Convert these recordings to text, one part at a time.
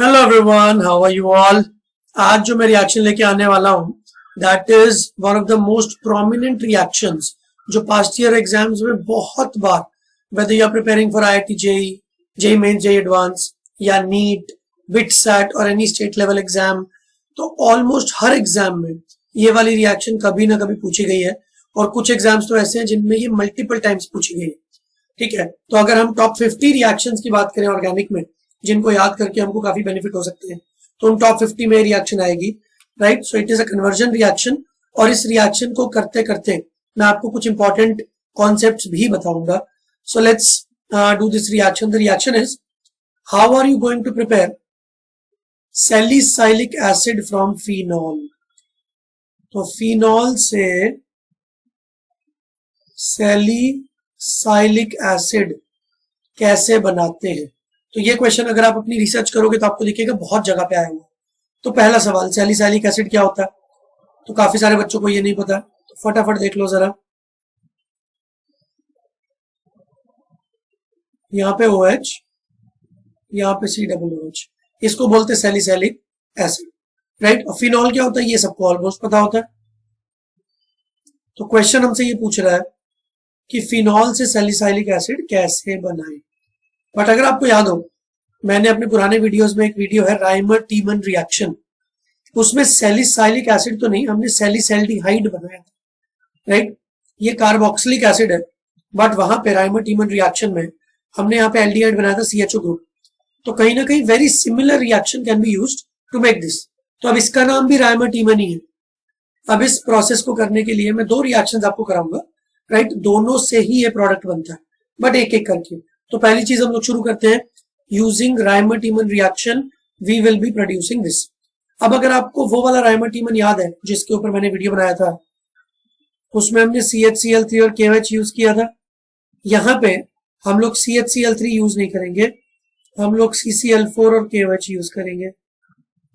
Hello everyone, how are you all. आज जो मैं रिएक्शन लेके आने वाला हूँ that is one of the most prominent reactions जो पास्ट ईयर एग्जाम्स में बहुत बार, whether you are preparing for IIT JEE, JEE mains, JEE advance या नीट, बिट सैट और एनी स्टेट लेवल एग्जाम, तो ऑलमोस्ट हर एग्जाम में ये वाली रिएक्शन कभी ना कभी पूछी गई है। और कुछ एग्जाम्स तो ऐसे हैं जिनमें ये मल्टीपल टाइम्स पूछी गई है। ठीक है, तो अगर हम टॉप 50 रिएक्शंस की बात करें ऑर्गेनिक में, जिनको याद करके हमको काफी बेनिफिट हो सकते हैं, तो उन टॉप 50 में रिएक्शन आएगी। Right, so it is a conversion reaction. और इस रिएक्शन को करते करते मैं आपको कुछ इंपॉर्टेंट कॉन्सेप्ट्स भी बताऊंगा। So let's do this reaction. The reaction is, how are you going to prepare salicylic acid from phenol. तो फिनॉल से सैलिसाइलिक एसिड कैसे बनाते हैं, तो ये क्वेश्चन अगर आप अपनी रिसर्च करोगे तो आपको दिखेगा बहुत जगह पे आया हुआ। तो पहला सवाल, सैलिसाइलिक एसिड क्या होता है, तो काफी सारे बच्चों को ये नहीं पता, तो फटाफट देख लो जरा। यहाँ पे OH, यहाँ पे COOH, इसको बोलते हैं सैलिसाइलिक एसिड। राइट, और फिनॉल क्या होता है ये सबको ऑलमोस्ट पता होता है। तो क्वेश्चन हमसे ये पूछ रहा है कि फिनॉल से सैलिसाइलिक एसिड कैसे बनाए। बट अगर आपको याद हो, मैंने अपने पुराने वीडियोस में एक वीडियो है राइमर टीमन रिएक्शन, उसमें सैलिसाइलिक एसिड तो नहीं, हमने सैलिसैल्डिहाइड बनाया था। राइट, ये कार्बोक्सिलिक एसिड है, बट वहां पे राइमर टीमन रिएक्शन में हमने यहाँ पे एल्डिहाइड बनाया था, CHO ग्रुप। तो कहीं ना कहीं very similar reaction can be used to make this. तो अब इसका नाम भी राइमर टीमन ही है। अब इस प्रोसेस को करने के लिए मैं दो रिएक्शंस आपको कराऊंगा। राइट, दोनों से ही ये प्रोडक्ट बनता है, बट एक एक करके। तो पहली चीज हम लोग शुरू करते हैं, using Reimer Tiemann reaction we will be producing this. अब अगर आपको वो वाला राइमर टीमन याद है जिसके ऊपर मैंने वीडियो बनाया था, उसमें हमने CHCl3 और KOH यूज किया था। यहां पे हम लोग CHCl3 यूज नहीं करेंगे, हम लोग CCl4 और KOH यूज करेंगे।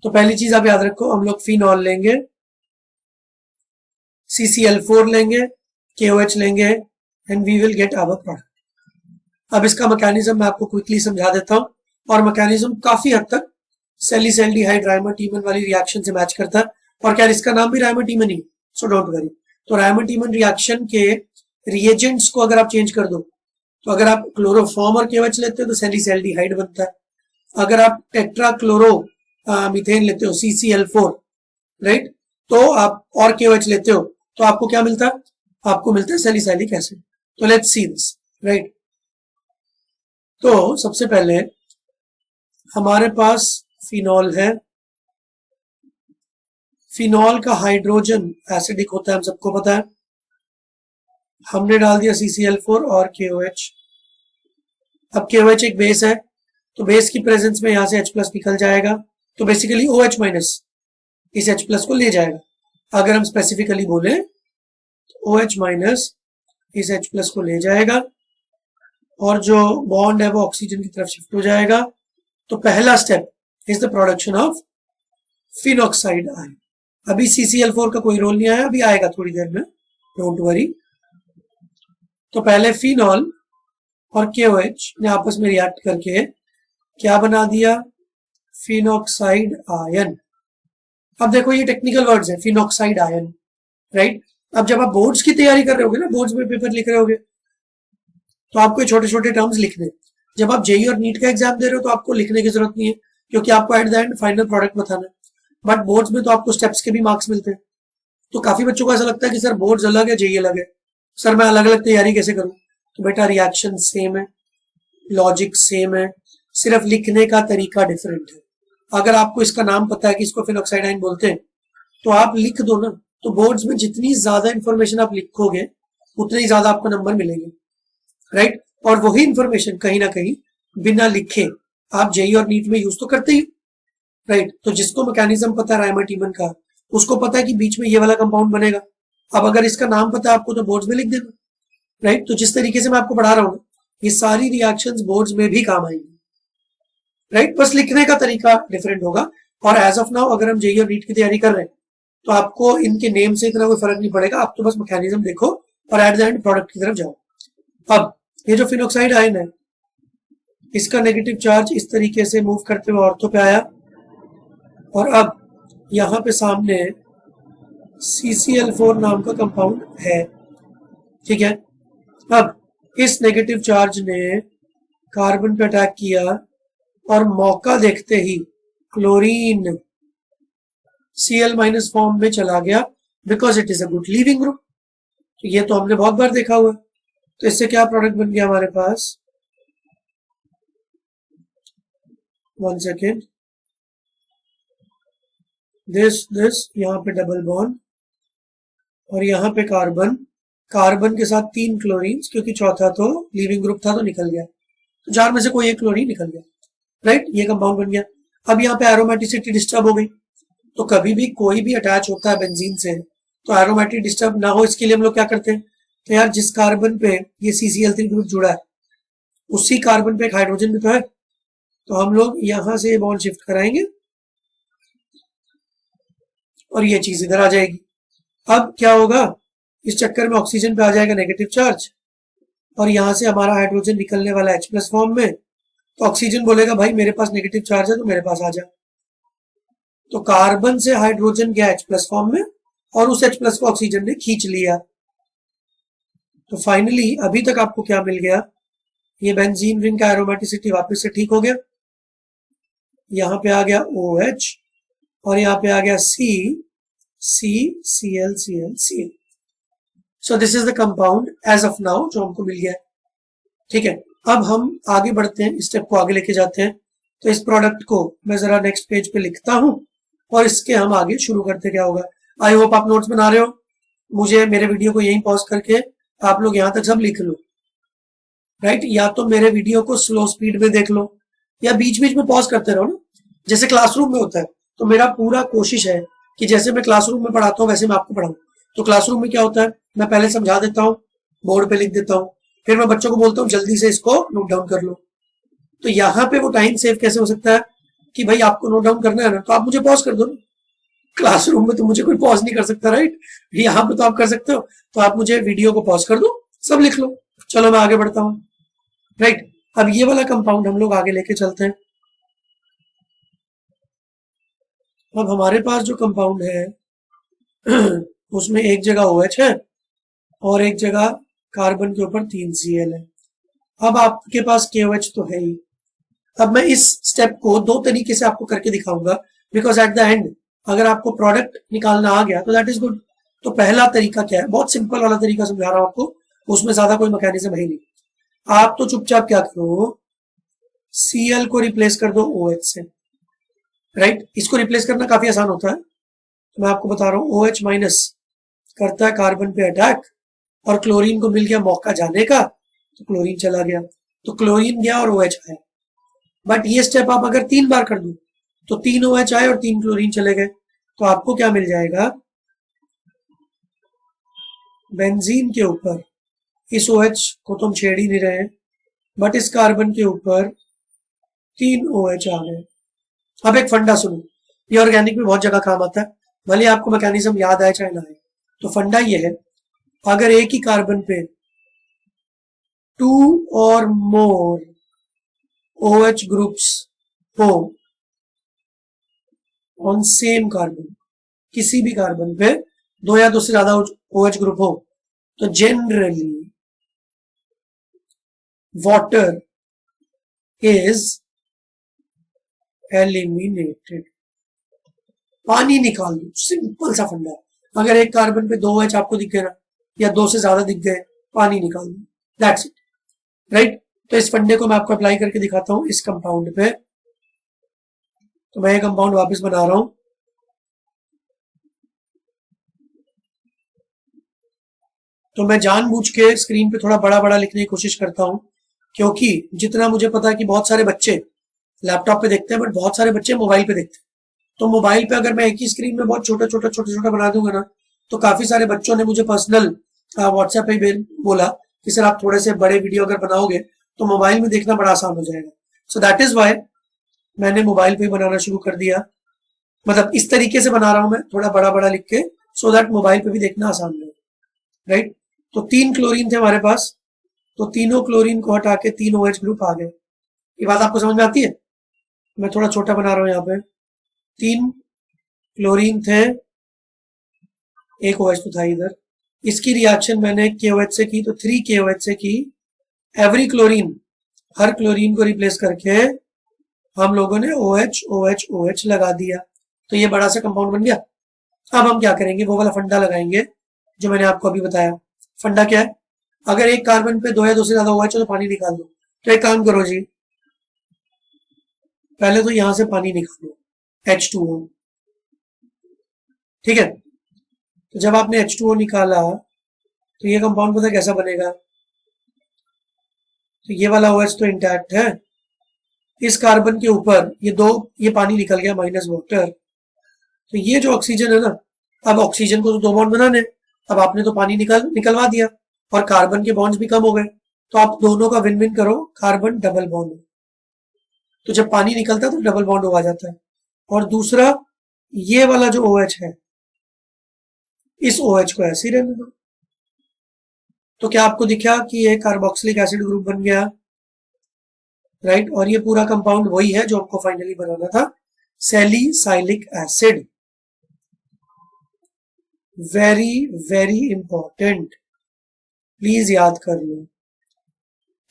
तो पहली चीज आप याद रखो, हम लोग फिनॉल लेंगे, CCl4 लेंगे, KOH लेंगे, and we will get our product. अब इसका मैकेनिज्म मैं आपको क्विकली समझा देता हूं, और मैकेनिज्म काफी हद तक सैलिसैल्डिहाइड राइमर टीमन वाली रिएक्शन से मैच करता है। और क्या इसका नाम भी Rymer टीमन he, so don't worry. तो राइमर टीमन रिएक्शन के रिएजेंट्स को अगर आप चेंज कर दो, तो अगर आप क्लोरोफॉर्म और KOH लेते हो तो सैलिसैल्डिहाइड बनता है। अगर आप टेट्राक्लोरो मीथेन लेते हो, CCl4, राइट, तो आप और KOH लेते हो तो आपको क्या मिलता है, आपको मिलता है सैलिसाइलिक एसिड। तो लेट्स सी दिस। राइट, तो सबसे पहले हमारे पास फिनॉल है। फिनॉल का हाइड्रोजन एसिडिक होता है, हम सबको पता है। हमने डाल दिया CCl4 और KOH। अब KOH एक बेस है, तो बेस की प्रेजेंस में यहां से H+ निकल जाएगा, तो बेसिकली OH- इस H+ को ले जाएगा। अगर हम स्पेसिफिकली बोले तो OH- इस H+ को ले जाएगा, और जो बॉन्ड है वो ऑक्सीजन की तरफ शिफ्ट हो जाएगा। तो पहला step is the production of phenoxide ion. अभी CCl4 का कोई रोल नहीं आया, अभी आएगा थोड़ी देर में, डोंट वरी। तो पहले फिनॉल और KOH ने आपस में रिएक्ट करके क्या बना दिया, फिनॉक्साइड आयन। अब देखो ये टेक्निकल वर्ड्स है, फिनॉक्साइड आयन। राइट, अब जब आप बोर्ड्स की तैयारी कर रहे होगे ना, बोर्ड्स में पेपर लिख रहे होगे, तो आपको छोटे छोटे टर्म्स लिखने। जब आप जेई और नीट का एग्जाम दे रहे हो तो आपको लिखने की जरूरत नहीं है, क्योंकि आपको eight the and final product बताना है। बट बोर्ड्स में तो आपको स्टेप्स के भी मार्क्स मिलते हैं। तो काफी बच्चों को ऐसा लगता है कि सर बोर्ड्स अलग है, जेई अलग है, सर मैं अलग अलग तैयारी कैसे करूं। तो बेटा रिएक्शन सेम है, लॉजिक सेम है, सिर्फ लिखने का तरीका डिफरेंट है। अगर आपको इसका नाम पता है कि इसको फिनॉक्साइड आयन बोलते हैं, तो आप लिख दो ना। तो बोर्ड्स में जितनी ज्यादा इंफॉर्मेशन आप लिखोगे उतने ही ज्यादा आपको नंबर मिलेंगे। राइट, और वही इंफॉर्मेशन कहीं ना कहीं बिना लिखे आप जेई और नीट में यूज तो करते ही। राइट, तो जिसको मैकेनिज्म पता है राइमर टीमन का, उसको पता है कि बीच में ये वाला कंपाउंड बनेगा। अब अगर इसका नाम पता है आपको तो बोर्ड्स में लिख देना। राइट, तो जिस तरीके से मैं आपको पढ़ा रहा हूं, ये सारी रिएक्शंस बोर्ड्स में भी काम आएंगी। राइट, बस लिखने का तरीका डिफरेंट होगा। और एज ऑफ नाउ अगर हम जेई और नीट की तैयारी कर रहे हैं तो आपको इनके नेम से इतना कोई फर्क नहीं पड़ेगा, आप तो बस मैकेनिज्म देखो और एट द एंड प्रोडक्ट की तरफ जाओ। अब ये जो फिनॉक्साइड आयन है, इसका नेगेटिव चार्ज इस तरीके से मूव करते हुए ऑर्थो पे आया, और अब यहाँ पे सामने CCl4 नाम का कंपाउंड है, ठीक है। अब इस नेगेटिव चार्ज ने कार्बन पे अटैक किया और मौका देखते ही क्लोरीन Cl- फॉर्म में चला गया, because it is a good leaving group. तो ये तो हमने बहुत बार देखा हुआ। तो इससे क्या प्रोडक्ट बन गया हमारे पास, 1 सेकेंड, दिस यहाँ पे डबल बॉन्ड और यहाँ पे कार्बन, कार्बन के साथ 3 क्लोरीन, क्योंकि चौथा तो लीविंग ग्रुप था तो निकल गया, तो 4 में से कोई एक क्लोरीन निकल गया, राइट। ये कंपाउंड बन गया। अब यहाँ पे एरोमेटिसिटी डिस्टर्ब हो गई। तो कभी भी कोई भी अटैच होता है बेंजीन से तो एरोमेटिक डिस्टर्ब ना हो, इसके लिए हम लोग क्या करते हैं, तो यार जिस कार्बन पे ये CCl3 ग्रुप जुड़ा है उसी कार्बन पे एक हाइड्रोजन भी तो है, तो हम लोग यहां से बॉन्ड शिफ्ट कराएंगे और ये चीज इधर आ जाएगी। अब क्या होगा, इस चक्कर में ऑक्सीजन पे आ जाएगा नेगेटिव चार्ज और यहां से हमारा हाइड्रोजन निकलने वाला H+ फॉर्म में, तो ऑक्सीजन बोलेगा भाई मेरे पास नेगेटिव चार्ज है तो मेरे पास आ जा। तो कार्बन से हाइड्रोजन गया H+ फॉर्म में और उस H+ को ऑक्सीजन ने खींच लिया। तो फाइनली अभी तक आपको क्या मिल गया, ये बेंजीन रिंग का एरोमेटिसिटी वापस से ठीक हो गया। यहाँ पे आ गया OH और यहाँ पे आ गया CCl। So this is the compound as of now जो हमको मिल गया है, ठीक है। अब हम आगे बढ़ते हैं, स्टेप को आगे लेके जाते हैं। तो इस प्रोडक्ट को मैं जरा नेक्स्ट पेज पे लिखता हूं और इसके हम आगे शुरू करते क्या होगा। आई होप आप नोट्स बना रहे हो। मुझे मेरे वीडियो को यहीं पॉज करके आप लोग यहां तक सब लिख लो, राइट। या तो मेरे वीडियो को स्लो स्पीड में देख लो या बीच बीच में पॉज करते रहो ना, जैसे क्लासरूम में होता है। तो मेरा पूरा कोशिश है कि जैसे मैं क्लासरूम में पढ़ाता हूँ वैसे मैं आपको पढ़ाऊं। तो क्लासरूम में क्या होता है, मैं पहले समझा देता हूँ, बोर्ड पे लिख देता हूँ, फिर मैं बच्चों को बोलता हूँ जल्दी से इसको नोट डाउन कर लो। तो यहाँ पे वो टाइम सेव कैसे हो सकता है कि भाई आपको नोट डाउन करना है ना तो आप मुझे पॉज कर दो ना। क्लासरूम में तो मुझे कोई पॉज नहीं कर सकता, राइट। यहाँ पे तो आप कर सकते हो, तो आप मुझे वीडियो को पॉज कर दो, सब लिख लो। चलो मैं आगे बढ़ता हूँ, राइट। अब ये वाला कंपाउंड हम लोग आगे लेके चलते हैं। अब हमारे पास जो कंपाउंड है उसमें एक जगह OH है और एक जगह कार्बन के ऊपर 3 Cl है। अब आपके पास KOH तो है ही। अब मैं इस स्टेप को 2 तरीके से आपको करके दिखाऊंगा, बिकॉज एट द एंड अगर आपको प्रोडक्ट निकालना आ गया तो दैट इज गुड। तो पहला तरीका क्या है, बहुत सिंपल वाला तरीका समझा रहा हूं आपको, उसमें ज्यादा कोई मैकेनिज्म है नहीं। आप तो चुपचाप क्या करो, Cl को रिप्लेस कर दो OH से, राइट। इसको रिप्लेस करना काफी आसान होता है, तो मैं आपको बता रहा हूँ। OH- करता है कार्बन पे अटैक और क्लोरीन को मिल गया मौका जाने का, तो क्लोरीन चला गया, तो क्लोरीन गया और OH आया। बट ये स्टेप आप अगर 3 बार कर दो तो 3 OH आए और 3 क्लोरीन चले गए, तो आपको क्या मिल जाएगा, बेंजीन के ऊपर इस OH को तुम छेड़ ही नहीं रहे, बट इस कार्बन के ऊपर 3 OH आ गए। अब एक फंडा सुनो, ये ऑर्गेनिक में बहुत जगह काम आता है, भले आपको मैकेनिज्म याद आए चाहे ना आए। तो फंडा ये है, अगर एक ही कार्बन पे 2 और मोर OH ग्रुप्स हो ऑन सेम कार्बन, किसी भी कार्बन पे 2 या 2 से ज्यादा OH ग्रुप हो, तो जनरली वाटर इज एलिमिनेटेड। पानी निकाल दो, सिंपल सा फंडा है। अगर एक कार्बन पे 2 OH आपको दिख गए ना, या 2 से ज्यादा दिख गए, पानी निकाल दो, दैट्स इट, राइट। तो इस फंडे को मैं आपको अप्लाई करके दिखाता हूं इस कंपाउंड पे। तो मैं ये कंपाउंड वापस बना रहा हूं। तो मैं जानबूझ के स्क्रीन पे थोड़ा बड़ा बड़ा लिखने की कोशिश करता हूं, क्योंकि जितना मुझे पता है कि बहुत सारे बच्चे लैपटॉप पे देखते हैं बट बहुत सारे बच्चे मोबाइल पे देखते हैं। तो मोबाइल पे अगर मैं एक ही स्क्रीन में बहुत छोटा बना दूंगा ना, तो काफी सारे बच्चों ने मुझे पर्सनल व्हाट्सएप पे बोला कि सर आप थोड़े से बड़े वीडियो अगर बनाओगे तो मोबाइल में देखना बड़ा आसान हो जाएगा। सो दैट इज वाई मैंने मोबाइल पे बनाना शुरू कर दिया। मतलब इस तरीके से बना रहा हूं मैं, थोड़ा बड़ा बड़ा लिख के, सो दैट मोबाइल पे भी देखना आसान हो, राइट। तो 3 क्लोरीन थे हमारे पास, तो तीनों क्लोरीन को हटा के 3 OH ग्रुप आ गए। ये बात आपको समझ में आती है। मैं थोड़ा छोटा बना रहा हूं यहाँ पे, 3 क्लोरीन थे, एक OH तो था इधर, इसकी रिएक्शन मैंने KOH से की, तो 3 KOH से की। एवरी क्लोरीन, हर क्लोरीन को रिप्लेस करके हम लोगों ने OH OH OH लगा दिया, तो ये बड़ा सा कंपाउंड बन गया। अब हम क्या करेंगे, वो वाला फंडा लगाएंगे जो मैंने आपको अभी बताया। फंडा क्या है, अगर एक कार्बन पे 2 या 2 से ज्यादा OH है तो पानी निकाल दो। तो एक काम करो जी, पहले तो यहां से पानी निकालो, H2O, ठीक है। तो जब आपने H2O निकाला तो ये कंपाउंड पता कैसा बनेगा, तो ये वाला OH तो इंटैक्ट है, इस कार्बन के ऊपर ये पानी निकल गया माइनस वाटर, तो ये जो ऑक्सीजन है ना, अब ऑक्सीजन को तो 2 बॉन्ड बनाने, अब आपने तो पानी निकलवा दिया और कार्बन के बॉन्ड्स भी कम हो गए, तो आप दोनों का विन विन करो, कार्बन डबल बॉन्ड हो। तो जब पानी निकलता है तो डबल बॉन्ड हो आ जाता है। और दूसरा, ये वाला जो OH है, इस OH को ऐसे ही रहने दो। तो क्या आपको दिखा कि ये कार्बोक्सिलिक एसिड ग्रुप बन गया, राइट। और ये पूरा कंपाउंड वही है जो हमको फाइनली बनाना था, salicylic acid. Very very important, please याद कर लो,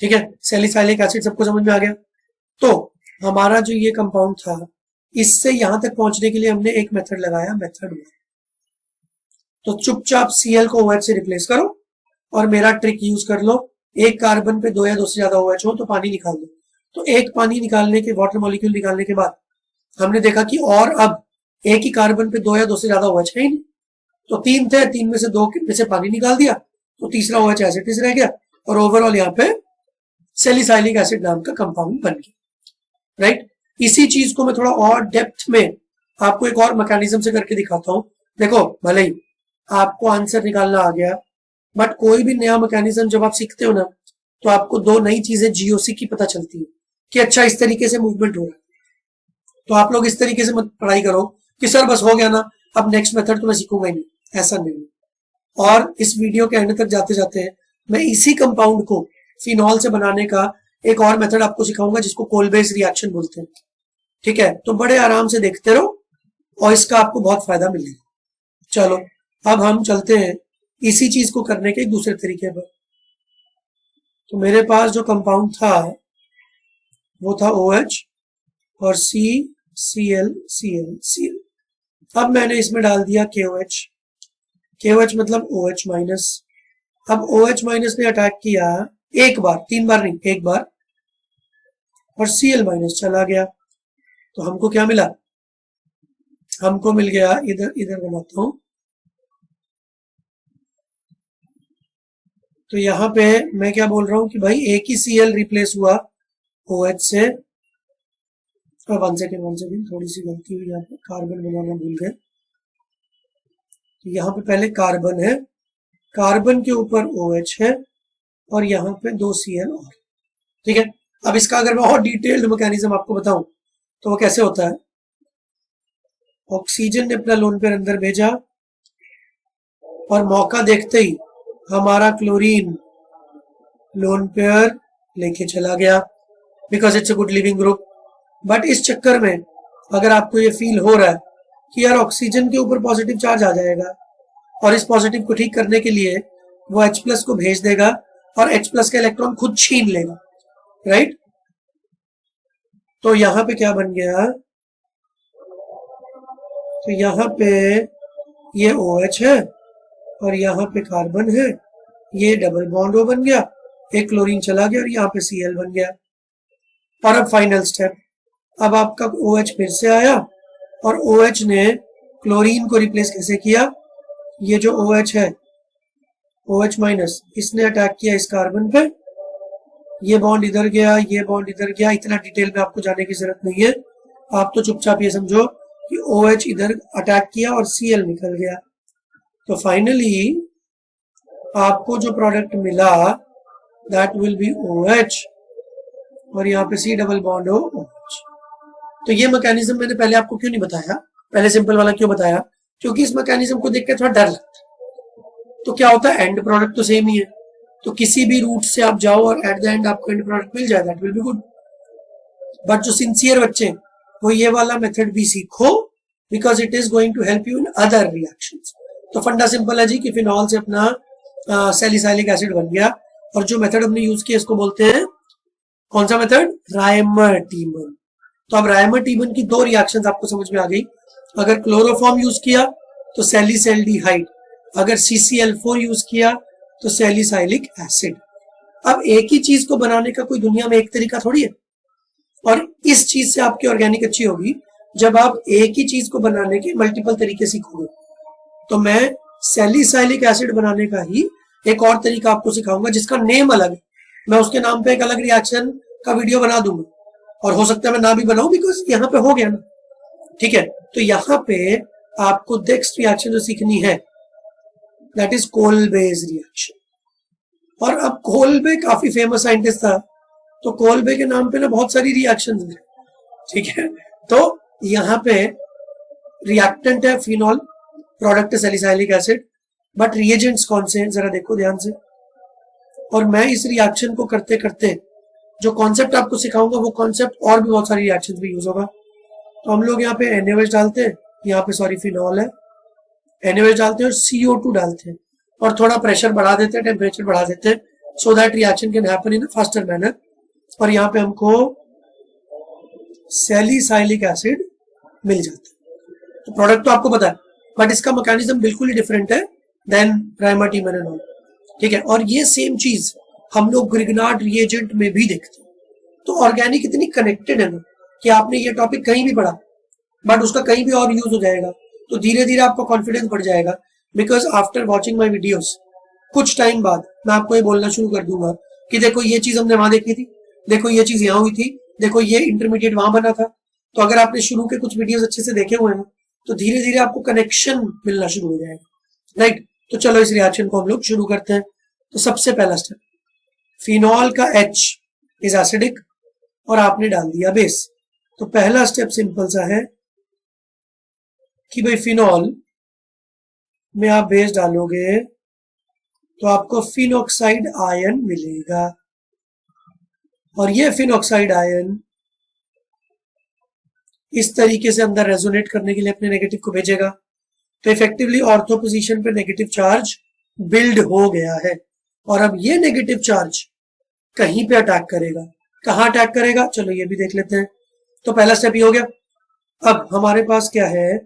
ठीक है। सैलिसाइलिक एसिड सबको समझ में आ गया। तो हमारा जो ये कंपाउंड था, इससे यहां तक पहुंचने के लिए हमने एक मेथड लगाया, मेथड 1। तो चुपचाप Cl को OH से रिप्लेस करो और मेरा ट्रिक यूज कर लो। एक कार्बन पे 2 या 2 से ज्यादा OH हो तो पानी निकाल दो। तो एक पानी निकालने के, वाटर मॉलिक्यूल निकालने के बाद हमने देखा कि और अब एक ही कार्बन पे 2 या 2 से ज्यादा OH है ही नहीं, तो 3 थे, 3 में से 2 में से पानी निकाल दिया, तो तीसरा OH एज इट इज रह गया और ओवरऑल यहाँ पे सैलिसाइलिक एसिड नाम का कंपाउंड बन गया, राइट। इसी चीज को मैं थोड़ा और डेप्थ में आपको एक और मैकेनिज्म से करके दिखाता हूं। देखो, भले ही आपको आंसर निकालना आ गया, बट कोई भी नया मैकेनिज्म जब आप सीखते हो ना, तो आपको 2 नई चीजें GOC की पता चलती है कि अच्छा इस तरीके से मूवमेंट हो रहा है। तो आप लोग इस तरीके से मत पढ़ाई करो कि सर बस हो गया ना, अब नेक्स्ट मेथड तो मैं सीखूंगा ही नहीं, ऐसा नहीं। और इस वीडियो के एंड तक जाते जाते मैं इसी कंपाउंड को फिनॉल से बनाने का एक और मेथड आपको सिखाऊंगा जिसको कोलबेस रिएक्शन बोलते हैं, ठीक है। तो बड़े आराम से देखते रहो और इसका आपको बहुत फायदा मिलेगा। चलो अब हम चलते हैं इसी चीज को करने के एक दूसरे तरीके पर। तो मेरे पास जो कंपाउंड था वो था OH और CCl। अब मैंने इसमें डाल दिया KOH मतलब OH माइनस। अब OH माइनस ने अटैक किया एक बार, 3 बार नहीं, एक बार, और Cl माइनस चला गया। तो हमको क्या मिला, हमको मिल गया, इधर बनाता हूं, तो यहां पे मैं क्या बोल रहा हूं कि भाई एक ही Cl रिप्लेस हुआ OH से। वन सेकेंड, थोड़ी सी गलती हुई, यहाँ पे कार्बन बनाना भूल गए। तो यहाँ पे पहले कार्बन है, कार्बन के ऊपर OH है और यहाँ पे 2 Cl और, ठीक है। अब इसका अगर मैं और डिटेल्ड मैकेनिज्म आपको बताऊं तो वो कैसे होता है, ऑक्सीजन ने अपना लोन पेयर अंदर भेजा और मौका देखते ही हमारा क्लोरीन लोन पेयर लेके चला गया, because it's a good leaving group. But इस चक्कर में अगर आपको ये फील हो रहा है कि यार ऑक्सीजन के ऊपर पॉजिटिव चार्ज आ जाएगा और इस पॉजिटिव को ठीक करने के लिए वो H+ को भेज देगा और H+ का इलेक्ट्रॉन खुद छीन लेगा, राइट। तो यहां पे क्या बन गया, तो यहाँ पे ये OH है और यहाँ पे कार्बन है, ये डबल बॉन्ड O बन गया, एक क्लोरीन चला गया और यहाँ पे Cl बन गया। और अब फाइनल स्टेप, अब आपका OH फिर से आया और OH ने क्लोरीन को रिप्लेस कैसे किया, ये जो OH है, OH माइनस, इसने अटैक किया इस कार्बन पे, ये बॉन्ड इधर गया, ये बॉन्ड इधर गया। इतना डिटेल में आपको जाने की जरूरत नहीं है, आप तो चुपचाप ये समझो कि OH इधर अटैक किया और Cl निकल गया। तो फाइनली आपको जो प्रोडक्ट मिला दैट विल बी OH और यहाँ पे C डबल बॉन्ड OH। तो ये मैकेनिज्म मैंने पहले आपको क्यों नहीं बताया, पहले सिंपल वाला क्यों बताया, क्योंकि इस मैकेनिज्म को देख के थोड़ा डर लगता है। तो क्या होता है, एंड प्रोडक्ट तो सेम ही है, तो किसी भी रूट से आप जाओ और एट द एंड आपको एंड प्रोडक्ट मिल जाए, that will be good. But जो सिंसियर बच्चे वो ये वाला मेथड भी सीखो because it is going to help you in other reactions. तो फंडा सिंपल है जी कि फिनॉल से अपना सैलिसाइलिक एसिड बन गया, और जो मेथड हमने यूज किया इसको बोलते हैं, कौन सा मेथड? रायमर-टीमन। तो अब रायमर-टीमन की दो रिएक्शंस आपको समझ में आ गई। अगर क्लोरोफॉर्म यूज किया तो सैलिसैल्डिहाइड, अगर CCl4 यूज किया तो सैलिसाइलिक एसिड। अब एक ही चीज को बनाने का कोई दुनिया में एक तरीका थोड़ी है, और इस चीज से आपकी ऑर्गेनिक अच्छी होगी जब आप एक ही चीज को बनाने के मल्टीपल तरीके सीखोगे। तो मैं सैलिसाइलिक एसिड बनाने का ही एक और तरीका आपको सिखाऊंगा जिसका नेम अलग है। मैं उसके नाम पे एक अलग रिएक्शन का वीडियो बना दूंगा, और हो सकता है मैं ना भी बनाऊं, बिकॉज यहाँ पे हो गया ना। ठीक है, तो यहाँ पे आपको नेक्स्ट रिएक्शन जो सीखनी है दैट इज कोलबेज रिएक्शन। और अब कोलबे काफी फेमस साइंटिस्ट था, तो कोलबे के नाम पे ना बहुत सारी रिएक्शंस हैं। ठीक है, तो यहाँ पे रिएक्टेंट है फिनॉल, प्रोडक्ट है सैलिसाइलिक एसिड, बट रिएजेंट्स कौन से हैं जरा देखो ध्यान से। और मैं इस रिएक्शन को करते करते जो कॉन्सेप्ट आपको सिखाऊंगा वो कॉन्सेप्ट और भी बहुत सारी रिएक्शंस में यूज होगा। तो हम लोग यहाँ पे NaOH डालते हैं, यहाँ पे सॉरी फिनॉल है, NaOH डालते हैं और CO2 डालते हैं, और थोड़ा प्रेशर बढ़ा देते हैं, टेम्परेचर बढ़ा देते हैं, so that reaction can happen in faster manner. और यहाँ पे हमको सैलिसाइलिक एसिड मिल जाता है। तो प्रोडक्ट तो आपको पता है, बट इसका मैकेनिज्म बिल्कुल ही डिफरेंट है देन रायमर-टीमन एंड ऑल। ठीक है, और ये सेम चीज हम लोग ग्रिग्नार्ड रिएजेंट में भी देखते हैं। तो ऑर्गेनिक इतनी कनेक्टेड है ना कि आपने ये टॉपिक कहीं भी पढ़ा बट उसका कहीं भी और यूज हो जाएगा, तो धीरे धीरे आपका कॉन्फिडेंस बढ़ जाएगा। Because after watching my videos कुछ टाइम बाद मैं आपको ये बोलना शुरू कर दूंगा कि देखो ये चीज हमने वहां देखी थी, देखो ये चीज यहाँ हुई थी, देखो ये इंटरमीडिएट वहां बना था। तो अगर आपने शुरू के कुछ वीडियोस अच्छे से देखे हुए हैं तो धीरे धीरे आपको कनेक्शन मिलना शुरू हो जाएगा। राइट, तो चलो इस रिएक्शन को हम लोग शुरू करते हैं। तो सबसे पहला स्टेप, फिनॉल का H इज एसिडिक और आपने डाल दिया बेस। तो पहला स्टेप सिंपल सा है कि भाई फिनॉल में आप बेस डालोगे तो आपको फिनॉक्साइड आयन मिलेगा, और ये फिनॉक्साइड आयन इस तरीके से अंदर रेजोनेट करने के लिए अपने नेगेटिव को भेजेगा। तो इफेक्टिवली ऑर्थो पोजीशन पे नेगेटिव चार्ज बिल्ड हो गया है, और अब ये नेगेटिव चार्ज कहीं पे अटैक करेगा। कहां अटैक करेगा चलो ये भी देख लेते हैं। तो पहला स्टेप ये हो गया। अब हमारे पास क्या है,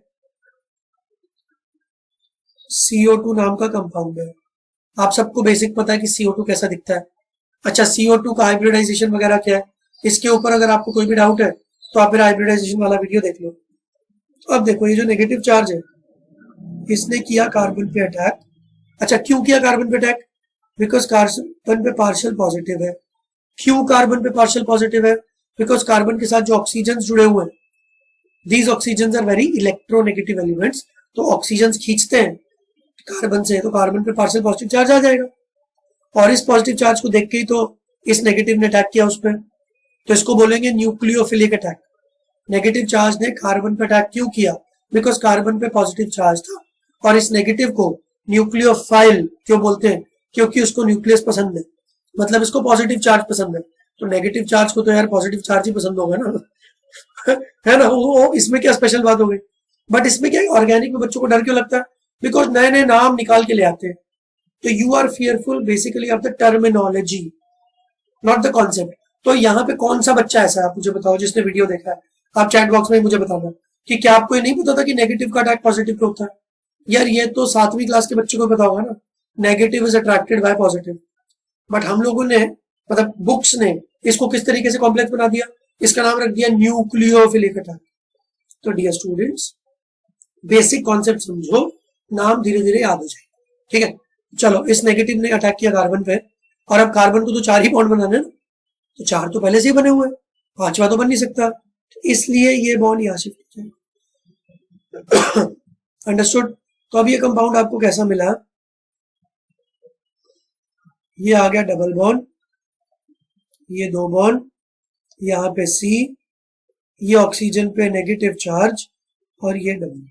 CO2 नाम का कंपाउंड है। आप सबको बेसिक पता है कि CO2 कैसा दिखता है। अच्छा, CO2 का हाइब्रिडाइजेशन वगैरह क्या है, इसके ऊपर अगर आपको कोई भी डाउट है तो आप मेरा हाइब्रिडाइजेशन वाला वीडियो देख लो। तो अब देखो ये जो नेगेटिव चार्ज है इसने किया कार्बन पे अटैक। अच्छा, क्यों किया कार्बन पे अटैक? बिकॉज कार्बन पे पार्शियल पॉजिटिव है। क्यों कार्बन पे पार्शियल पॉजिटिव है? बिकॉज कार्बन के साथ जो ऑक्सीजन जुड़े हुए हैं, these oxygen are very electronegative elements, तो ऑक्सीजन खींचते हैं कार्बन से, तो कार्बन पे पार्शियल पॉजिटिव चार्ज आ जाएगा। और इस पॉजिटिव चार्ज को देख के ही तो इस नेगेटिव ने अटैक किया उस पर, तो इसको बोलेंगे न्यूक्लियोफिलिक अटैक। नेगेटिव चार्ज ने कार्बन पे अटैक क्यों किया? बिकॉज कार्बन पे पॉजिटिव चार्ज था, और इस नेगेटिव को न्यूक्लियोफाइल क्यों बोलते हैं? क्योंकि उसको न्यूक्लियस पसंद है, मतलब इसको पॉजिटिव चार्ज पसंद है। तो नेगेटिव चार्ज को तो यार पॉजिटिव चार्ज ही पसंद होगा ना है ना, वो इसमें क्या स्पेशल बात हो गई। बट इसमें क्या ऑर्गेनिक में बच्चों को डर क्यों लगता है? बिकॉज नए नए नाम निकाल के ले आते हैं। तो you are fearful basically of the terminology, not the concept. तो यहाँ पे कौन सा बच्चा ऐसा है आप मुझे बताओ जिसने वीडियो देखा है, आप चैट बॉक्स में मुझे बताना कि क्या आपको ये नहीं पता था कि नेगेटिव का अटैक पॉजिटिव पे होता है। यार ये तो 7वीं क्लास के बच्चे को पता होगा ना, negative is attracted by positive. But हम लोगों ने मतलब बुक्स ने इसको किस तरीके से कॉम्प्लेक्स बना दिया, इसका नाम रख दिया न्यूक्लियोफिलिक अटैक। तो डियर स्टूडेंट्स बेसिक कॉन्सेप्ट समझो, नाम धीरे धीरे याद हो जाएगा। ठीक है, चलो इस नेगेटिव ने अटैक किया कार्बन पे, और अब कार्बन को तो 4 ही बॉन्ड बनाने ना, तो 4 तो पहले से ही बने हुए हैं, 5वां तो बन नहीं सकता, इसलिए ये बॉन्ड यहाँ शिफ्ट हो जाएगा। अंडरस्टूड? तो अब ये कंपाउंड आपको कैसा मिला, ये आ गया डबल बॉन्ड, ये 2 बॉन्ड, यहाँ पे C, ये ऑक्सीजन पे नेगेटिव चार्ज, और ये डबल।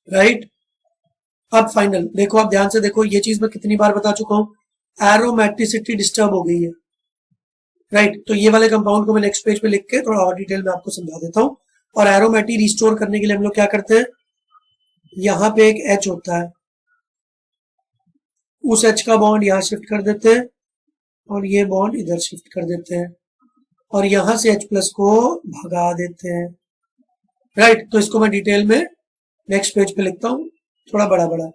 राइट, अब फाइनल देखो, आप ध्यान से देखो, ये चीज मैं कितनी बार बता चुका हूं, एरोमेटिसिटी डिस्टर्ब हो गई है। राइट, तो ये वाले कंपाउंड को मैं नेक्स्ट पेज पे लिख के थोड़ा और डिटेल में आपको समझा देता हूं। और एरोमेटिक रिस्टोर करने के लिए हम लोग क्या करते हैं, यहां पे एक H होता है, उस H का बॉन्ड यहां शिफ्ट कर देते हैं और ये बॉन्ड इधर शिफ्ट कर देते हैं और यहां से H प्लस को भगा देते हैं, राइट। तो इसको मैं डिटेल में नेक्स्ट पेज पे लिखता हूं, थोड़ा बड़ा बड़ा।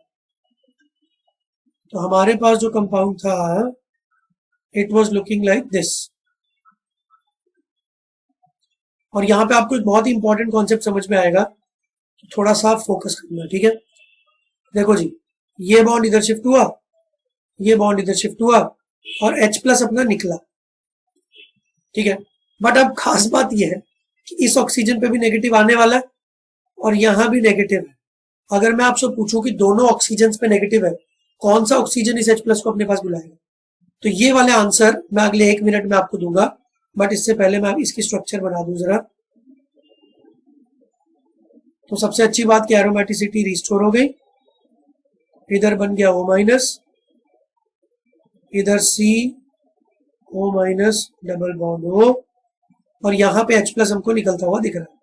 तो हमारे पास जो कंपाउंड था it was looking like this. और यहां पे आपको एक बहुत ही इंपॉर्टेंट कॉन्सेप्ट समझ में आएगा, तो थोड़ा सा फोकस करना, ठीक है। देखो जी, ये बॉन्ड इधर शिफ्ट हुआ, ये बॉन्ड इधर शिफ्ट हुआ और H प्लस अपना निकला, ठीक है। बट अब खास बात यह है कि इस ऑक्सीजन पे भी नेगेटिव आने वाला है और यहां भी नेगेटिव है। अगर मैं आपसे पूछूं कि दोनों ऑक्सीजन पे नेगेटिव है, कौन सा ऑक्सीजन इस H प्लस को अपने पास बुलाएगा, तो ये वाले आंसर मैं अगले 1 मिनट में आपको दूंगा। बट इससे पहले मैं इसकी स्ट्रक्चर बना दूं जरा। तो सबसे अच्छी बात कि एरोमेटिसिटी रिस्टोर हो गई, इधर बन गया O-, इधर CO- डबल बॉन्ड O और यहाँ पे H प्लस हमको निकलता हुआ दिख रहा है।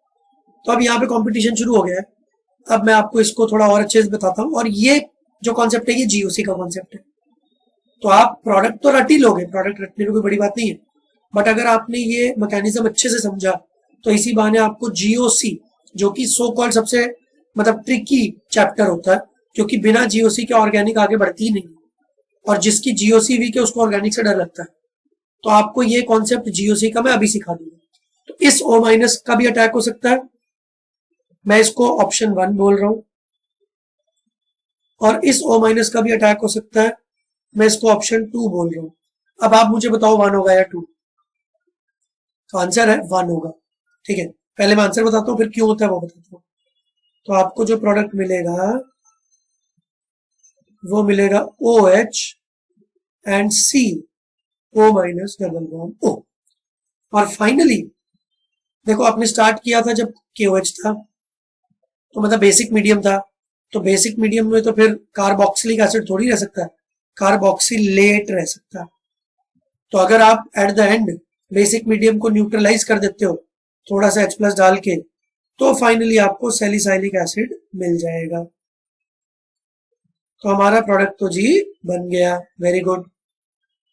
तो अब यहाँ पे कंपटीशन शुरू हो गया है। अब मैं आपको इसको थोड़ा और अच्छे से बताता हूँ। और ये जो कॉन्सेप्ट है ये GOC का कॉन्सेप्ट है। तो आप प्रोडक्ट तो रट ही लोगे, प्रोडक्ट रटने में कोई बड़ी बात नहीं है, बट अगर आपने ये मैकेनिज्म अच्छे से समझा तो इसी बहाने आपको GOC, जो कि सो कॉल्ड सबसे मतलब ट्रिकी चैप्टर होता है, क्योंकि बिना GOC के ऑर्गेनिक आगे बढ़ती ही नहीं, और जिसकी GOC वीक है उसको ऑर्गेनिक से डर लगता है। तो आपको ये कॉन्सेप्ट GOC का मैं अभी सिखा दूंगा। तो इस O- का भी अटैक हो सकता है, मैं इसको ऑप्शन 1 बोल रहा हूं, और इस O- का भी अटैक हो सकता है, मैं इसको ऑप्शन 2 बोल रहा हूं। अब आप मुझे बताओ 1 होगा या 2? तो आंसर है 1 होगा, ठीक है। पहले मैं आंसर बताता हूं, फिर क्यों होता है वो बताता हूं। तो आपको जो प्रोडक्ट मिलेगा वो मिलेगा OH and CO- double bond O। और फाइनली देखो, आपने स्टार्ट किया था जब KOH था, तो मतलब बेसिक मीडियम था, तो बेसिक मीडियम में तो फिर कार्बोक्सिलिक एसिड थोड़ी रह सकता है, कार्बोक्सिलेट रह सकता है। तो अगर आप eight the and basic medium को न्यूट्रलाइज कर देते हो थोड़ा सा H प्लस डाल के, तो फाइनली आपको सैलिसाइलिक एसिड मिल जाएगा। तो हमारा प्रोडक्ट तो जी बन गया, वेरी गुड।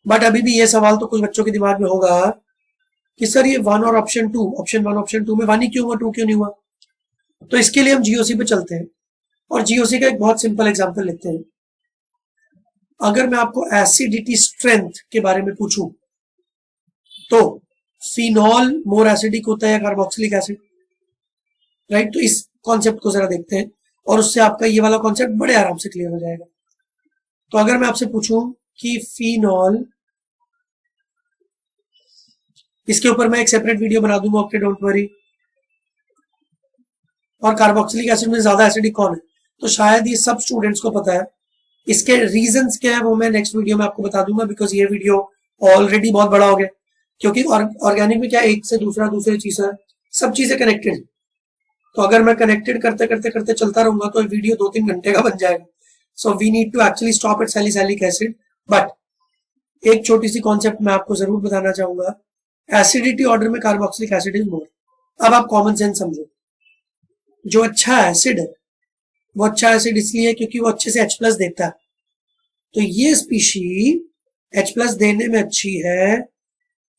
बट अभी भी ये सवाल तो कुछ बच्चों के दिमाग में होगा कि सर ये 1 और ऑप्शन 2, ऑप्शन 1 ऑप्शन 2 में 1 ही क्यों हुआ, 2 क्यों नहीं हुआ? तो इसके लिए हम GOC पे चलते हैं और GOC का एक बहुत सिंपल एग्जांपल लेते हैं। अगर मैं आपको एसिडिटी स्ट्रेंथ के बारे में पूछूं तो फिनॉल मोर एसिडिक होता है या कार्बोक्सिलिक एसिड, राइट। तो इस कॉन्सेप्ट को जरा देखते हैं और उससे आपका ये वाला कॉन्सेप्ट बड़े आराम से क्लियर हो जाएगा। तो अगर मैं आपसे पूछूं कि फिनॉल, इसके ऊपर मैं एक सेपरेट वीडियो बना दूंगा, ओके डोंट वरी। और कार्बोक्सिलिक एसिड में ज्यादा एसिडिक कौन है, तो शायद ये सब स्टूडेंट्स को पता है। इसके रीजंस क्या है वो मैं नेक्स्ट वीडियो में आपको बता दूंगा, बिकॉज ये वीडियो ऑलरेडी बहुत बड़ा हो गया। क्योंकि ऑर्गेनिक में क्या एक से दूसरा, दूसरी चीज है, सब चीजें कनेक्टेड। तो अगर मैं कनेक्टेड करते करते करते चलता रहूंगा तो वीडियो 2-3 घंटे का बन जाएगा। So we need to actually stop at salicylic acid. But एक छोटी सी कॉन्सेप्ट मैं आपको जरूर बताना चाहूंगा, एसिडिटी ऑर्डर में कार्बोक्सिलिक एसिड इज मोर। अब आप कॉमन सेंस समझो, जो अच्छा एसिड है वो अच्छा एसिड इसलिए है क्योंकि वो अच्छे से H प्लस देता है। तो ये स्पीशी H प्लस देने में अच्छी है,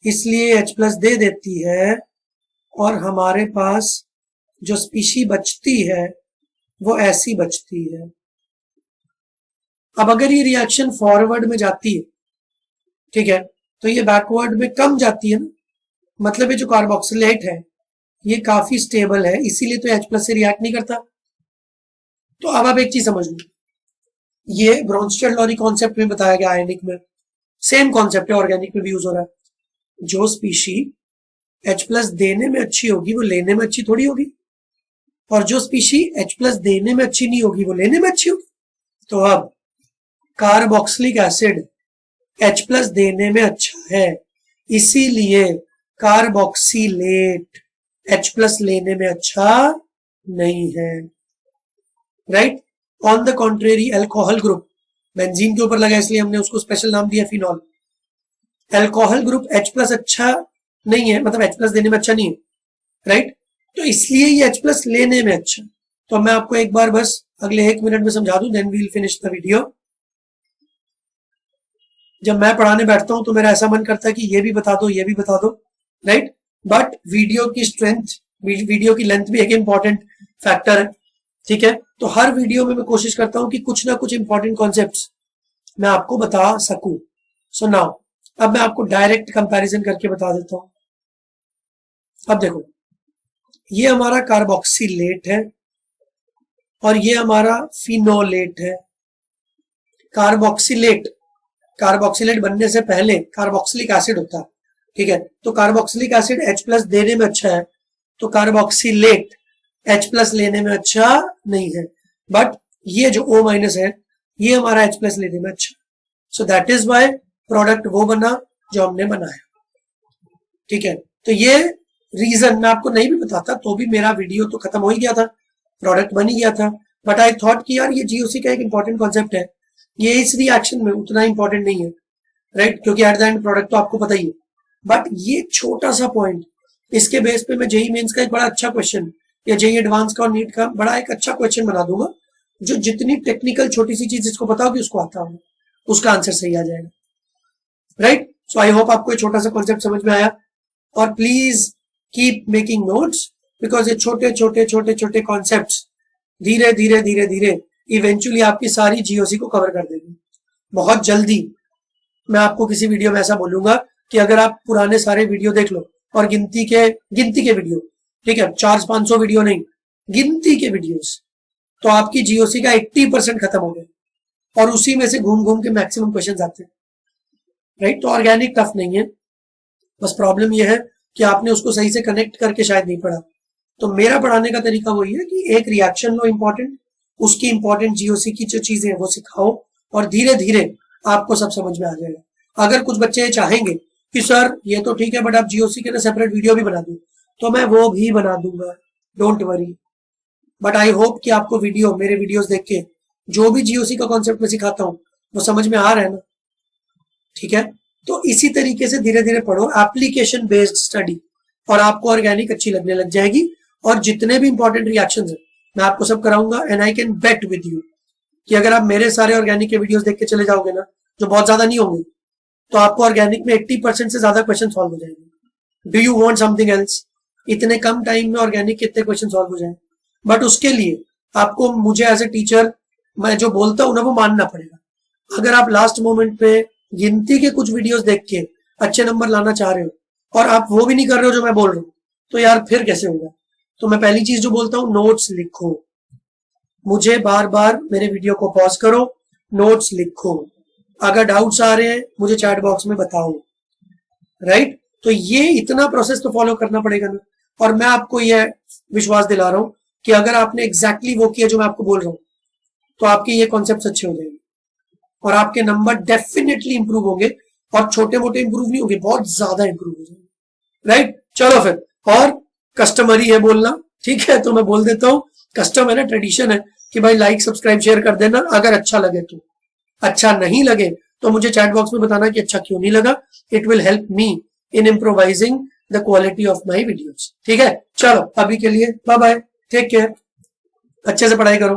इसलिए H प्लस दे देती है, और हमारे पास जो स्पीशी बचती है वो ऐसी बचती है। अब अगर ये रिएक्शन फॉरवर्ड में जाती है, ठीक है, तो ये बैकवर्ड में कम जाती है ना, मतलब ये जो कार्बोक्सिलेट है ये काफी स्टेबल है, इसीलिए तो H प्लस से रिएक्ट नहीं करता। तो अब आप एक चीज समझ लो, ये ब्रोंस्टेड-लॉरी कॉन्सेप्ट में बताया गया, आयनिक में सेम कॉन्सेप्ट है, ऑर्गेनिक में भी यूज हो रहा है। जो स्पीशी H प्लस देने में अच्छी होगी वो लेने में अच्छी थोड़ी होगी, और जो स्पीशी H प्लस देने में अच्छी नहीं होगी वो लेने में अच्छी होगी। तो अब कार्बोक्सिलिक एसिड H प्लस देने में अच्छा है, इसीलिए कार्बोक्सिलेट H प्लस लेने में अच्छा नहीं है, right. On the contrary alcohol group, benzene के ऊपर लगा इसलिए हमने उसको स्पेशल नाम दिया phenol. Alcohol group H plus अच्छा नहीं है, मतलब H प्लस देने में अच्छा नहीं है, राइट। तो इसलिए ये H प्लस लेने में अच्छा। तो मैं आपको एक बार बस अगले 1 मिनट में समझा दूं, then we'll finish the video. जब मैं पढ़ाने बैठता हूं तो मेरा ऐसा मन करता है कि ये भी बता दो, ये भी बता दो, राइट। बट वीडियो की स्ट्रेंथ, वीडियो की लेंथ भी एक इंपॉर्टेंट फैक्टर है, ठीक है। तो हर वीडियो में मैं कोशिश करता हूं कि कुछ ना कुछ इंपॉर्टेंट कॉन्सेप्ट्स मैं आपको बता सकूं। सो नाउ अब मैं आपको डायरेक्ट कंपैरिजन करके बता देता हूं। अब देखो, ये हमारा कार्बोक्सिलेट है और ये हमारा फिनोलेट है। कार्बोक्सिलेट, कार्बोक्सिलेट बनने से पहले कार्बोक्सिलिक एसिड होता है, ठीक है। तो कार्बोक्सिलिक एसिड H प्लस देने में अच्छा है, तो कार्बोक्सिलेट H प्लस लेने में अच्छा नहीं है। बट ये जो O माइनस है ये हमारा H प्लस लेने में अच्छा। So that is why product वो बना जो हमने बनाया, ठीक है। तो ये रीजन मैं आपको नहीं भी बताता तो भी मेरा वीडियो तो खत्म हो ही गया था, प्रोडक्ट बन ही गया था। बट आई थॉट कि यार ये जीओसी का एक इंपॉर्टेंट कॉन्सेप्ट है, ये इस रिएक्शन में उतना इंपॉर्टेंट नहीं है, राइट, क्योंकि एट द एंड प्रोडक्ट तो आपको पता ही है। बट ये छोटा सा पॉइंट, इसके बेस पे मैं जेई मेंस का एक बड़ा अच्छा क्वेश्चन या जेई एडवांस का और नीट का बड़ा एक अच्छा क्वेश्चन बना दूंगा, जो जितनी टेक्निकल छोटी सी चीज इसको पता होगी उसको आता होगा, उसका आंसर सही आ जाएगा, राइट। सो आई होप आपको ये छोटा सा कॉन्सेप्ट समझ में आया। और please keep making notes, because ये छोटे छोटे छोटे छोटे कॉन्सेप्ट्स धीरे धीरे धीरे धीरे इवेंचुअली आपकी सारी जीओसी को कवर कर देंगे। बहुत जल्दी मैं आपको किसी वीडियो में ऐसा बोलूंगा कि अगर आप पुराने सारे वीडियो देख लो और गिनती के वीडियो, ठीक है, 400-500 वीडियो नहीं, गिनती के वीडियोस, तो आपकी जीओसी का 80% खत्म हो गया और उसी में से घूम घूम के मैक्सिमम क्वेश्चंस आते हैं, राइट। तो ऑर्गेनिक टफ नहीं है, बस प्रॉब्लम यह है कि आपने उसको सही से कनेक्ट करके शायद नहीं पढ़ा। तो मेरा पढ़ाने का तरीका वही है कि एक रिएक्शन लो इंपॉर्टेंट, उसकी इंपॉर्टेंट जीओसी की जो चीजें हैं वो सिखाओ और धीरे धीरे आपको सब समझ में आ जाएगा। अगर कुछ बच्चे चाहेंगे कि सर ये तो ठीक है बट आप जीओसी के लिए सेपरेट वीडियो भी बना दो, तो मैं वो भी बना दूंगा, don't worry. But I hope कि आपको मेरे वीडियोस देख के जो भी जीओसी का कॉन्सेप्ट मैं सिखाता हूँ वो समझ में आ रहा है ना, ठीक है। तो इसी तरीके से धीरे धीरे पढ़ो, एप्लीकेशन बेस्ड स्टडी, और आपको ऑर्गेनिक अच्छी लगने लग जाएगी। और जितने भी इंपॉर्टेंट रिएक्शंस हैं मैं आपको सब कराऊंगा, and I can bet with you कि अगर आप मेरे सारे ऑर्गेनिक के वीडियोस देख के चले जाओगे ना, जो बहुत ज्यादा नहीं होंगे, तो आपको ऑर्गेनिक में 80% से ज्यादा क्वेश्चन सॉल्व हो जाएंगे। Do you want something else? इतने कम टाइम में ऑर्गेनिक कितने क्वेश्चन सॉल्व हो जाए? बट उसके लिए आपको मुझे एज ए टीचर मैं जो बोलता हूं ना वो मानना पड़ेगा। अगर आप लास्ट मोमेंट पे गिनती के कुछ वीडियोस देख के अच्छे नंबर लाना चाह रहे हो और आप वो भी नहीं कर रहे हो जो मैं बोल रहा हूँ, तो यार फिर कैसे होगा? तो मैं पहली चीज जो बोलता हूँ, नोट्स लिखो। मुझे बार बार मेरे वीडियो को पॉज करो, नोट्स लिखो। अगर डाउट्स आ रहे हैं मुझे चैट बॉक्स में बताओ, राइट। तो ये इतना प्रोसेस तो फॉलो करना पड़ेगा ना। और मैं आपको ये विश्वास दिला रहा हूं कि अगर आपने एग्जैक्टली वो किया जो मैं आपको बोल रहा हूं, तो आपके ये कॉन्सेप्ट अच्छे हो जाएंगे और आपके नंबर डेफिनेटली इंप्रूव होंगे। और छोटे मोटे इंप्रूव नहीं होंगे, बहुत ज्यादा इंप्रूव हो जाएंगे, राइट। चलो फिर, और कस्टमरी है बोलना, ठीक है, तो मैं बोल देता हूं, कस्टम है ना, ट्रेडिशन है कि भाई लाइक सब्सक्राइब शेयर कर देना अगर अच्छा लगे तो। अच्छा नहीं लगे तो मुझे चैट बॉक्स में बताना कि अच्छा क्यों नहीं लगा। It will help me in improvising the quality of my videos, ठीक है। चलो अभी के लिए बाय बाय, टेक केयर, अच्छे से पढ़ाई करो।